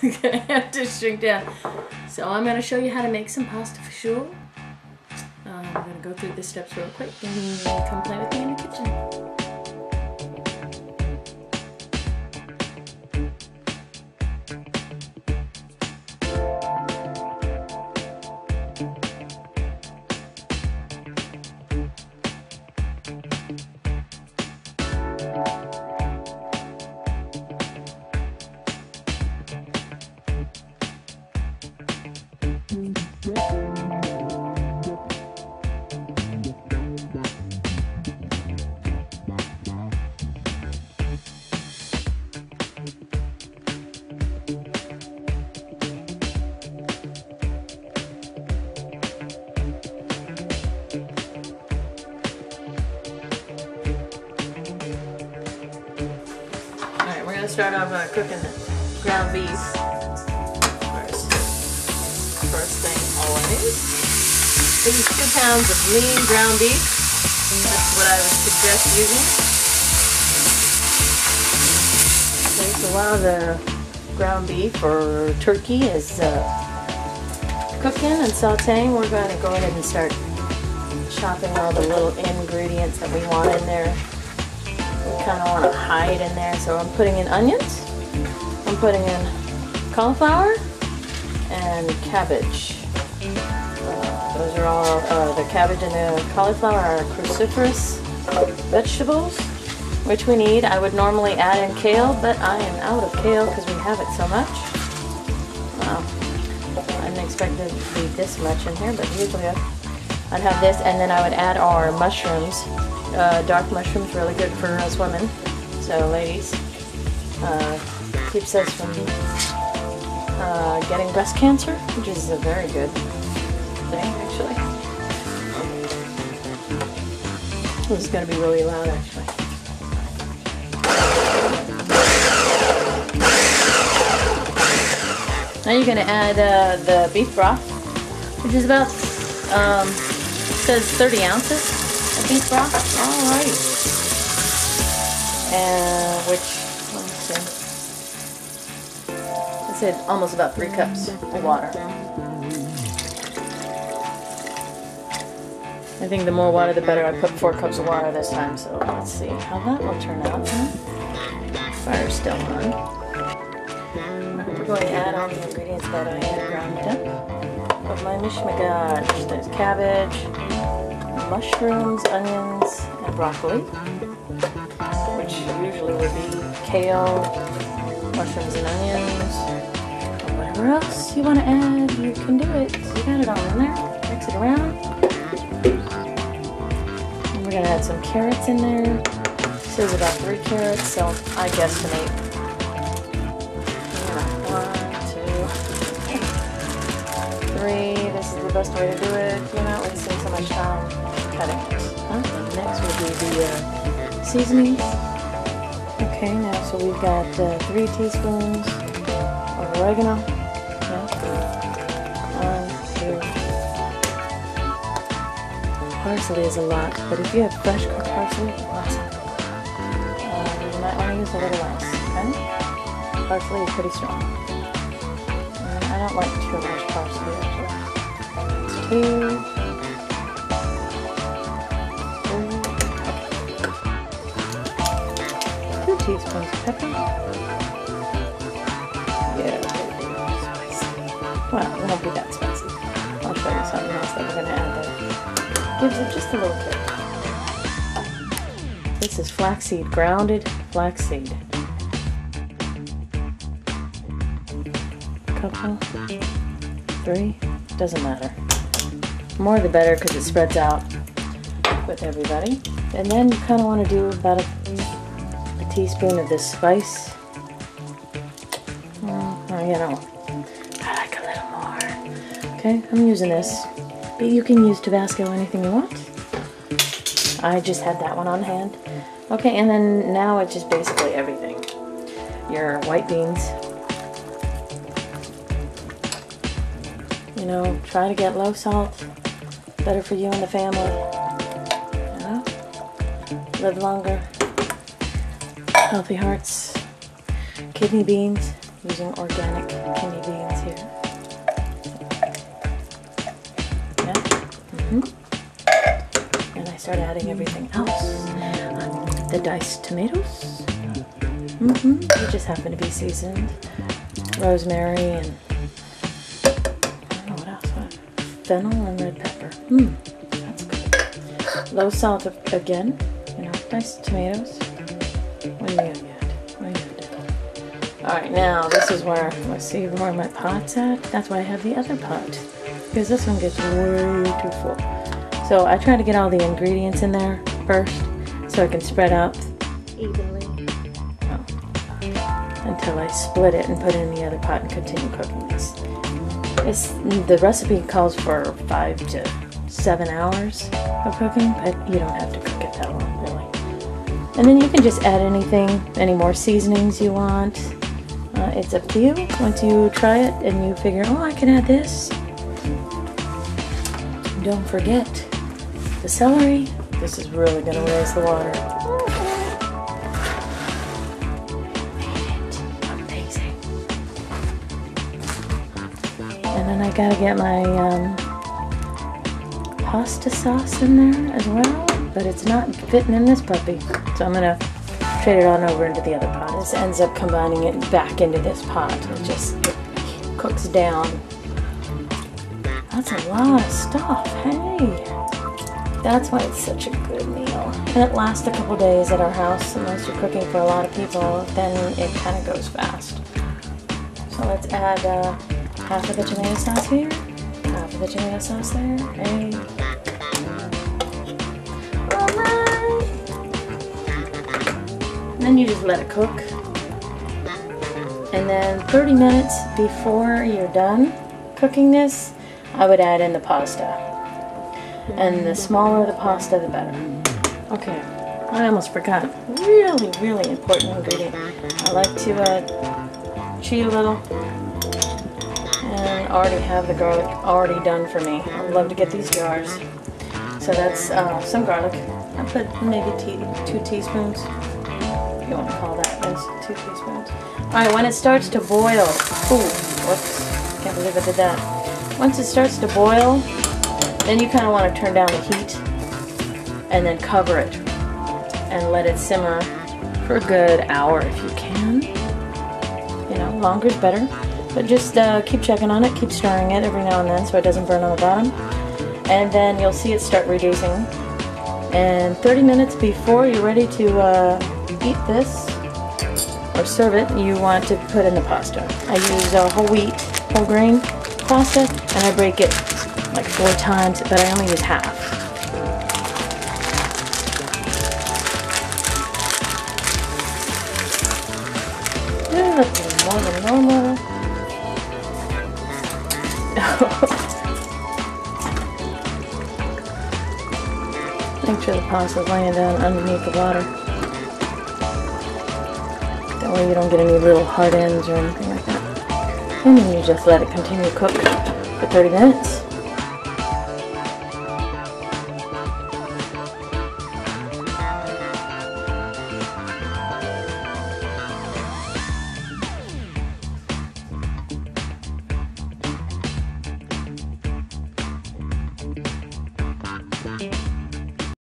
gonna have to shrink down. So I'm gonna show you how to make some pasta fagioli. I'm gonna go through the steps real quick and come play with me in the kitchen. We're gonna start off cooking the ground beef first thing always. This is 2 pounds of lean ground beef. That's what I would suggest using. Okay, so while the ground beef or turkey is cooking and sauteing, we're going to go ahead and start chopping all the little ingredients that we want in there. We kind of want to hide in there, so I'm putting in onions, I'm putting in cauliflower and cabbage. Those are all, the cabbage and the cauliflower are cruciferous vegetables, which we need. I would normally add in kale, but I am out of kale because we have it so much. I didn't expect it to be this much in here, but usually I'd have this, and then I would add our mushrooms. Dark mushrooms, really good for us women. So ladies, keeps us from getting breast cancer, which is a very good thing actually. This is going to be really loud actually. Now you're going to add the beef broth, which is about, says 30 ounces. Beef broth, alright. And let me see. I said almost about 3 cups of water. I think the more water the better. I put 4 cups of water this time, so let's see how that will turn out. Fire's still on. We're going to add all the ingredients that I had ground up. But my mishmagosh, there's cabbage, mushrooms, onions, and broccoli, which usually would be kale, mushrooms and onions, or whatever else you want to add, you can do it. So you got it all in there, mix it around. And we're going to add some carrots in there. This is about 3 carrots, so I guesstimate. 1, 2, 3, this is the best way to do it. You're not wasting so much time. Next will be the seasoning. Okay, now so we've got 3 teaspoons of oregano. Yeah. 1, 2. Parsley is a lot, but if you have fresh cut parsley, awesome. You might want to use a little less. Okay? Parsley is pretty strong. I don't like too much parsley actually. 2. 2 teaspoons of pepper. Yeah, spicy. Well, it won't be that spicy. I'll show you something else that we're going to add there. Gives it just a little kick. This is flaxseed, grounded flaxseed. Couple, 3, doesn't matter. More the better because it spreads out with everybody. And then you kind of want to do about a teaspoon of this spice. You know, I like a little more. Okay, I'm using this, but you can use Tabasco or anything you want. I just had that one on hand. Okay, and then now it's just basically everything. Your white beans. You know, try to get low salt. Better for you and the family. You know, live longer. Healthy hearts. Kidney beans. using organic kidney beans here. Yeah. And I start adding everything else. The diced tomatoes. They just happen to be seasoned. Rosemary and I don't know what else. Fennel and red pepper. That's good. Low salt again. You know, diced tomatoes. What do you got? Alright, now this is where, let's see where my pot's at. That's why I have the other pot. Because this one gets way too full. So I try to get all the ingredients in there first so I can spread out evenly until I split it and put it in the other pot and continue cooking this. The recipe calls for 5 to 7 hours of cooking, but you don't have to cook it that long, really. And then you can just add any more seasonings you want. It's up to you. Once you try it and you figure, oh, I can add this. Don't forget the celery. This is really going to raise the water. Amazing. And then I gotta get my pasta sauce in there as well, but it's not fitting in this puppy. So I'm gonna trade it on over into the other pot. This ends up combining it back into this pot. It just cooks down. That's a lot of stuff, hey! That's why it's such a good meal. And it lasts a couple days at our house, unless you're cooking for a lot of people, then it kind of goes fast. So let's add half of the tomato sauce here, half of the tomato sauce there, hey! And then you just let it cook. And then 30 minutes before you're done cooking this, I would add in the pasta. And the smaller the pasta, the better. Okay, I almost forgot. Really, really important ingredient. I like to cheat a little and already have the garlic already done for me. I love to get these jars. So that's some garlic. I put maybe 2 teaspoons. You want to call that as 2 teaspoons. Alright, when it starts to boil, ooh, whoops, can't believe I did that. Once it starts to boil, then you kind of want to turn down the heat and then cover it and let it simmer for a good hour if you can. You know, longer is better, but just keep checking on it, keep stirring it every now and then so it doesn't burn on the bottom. And then you'll see it start reducing. And 30 minutes before you're ready to eat this or serve it, you want to put in the pasta. I use whole wheat, whole grain pasta, and I break it like 4 times, but I only use half. That's a little more than normal. Make sure the pasta's laying down underneath the water. That way you don't get any little hard ends or anything like that. And then you just let it continue to cook for 30 minutes.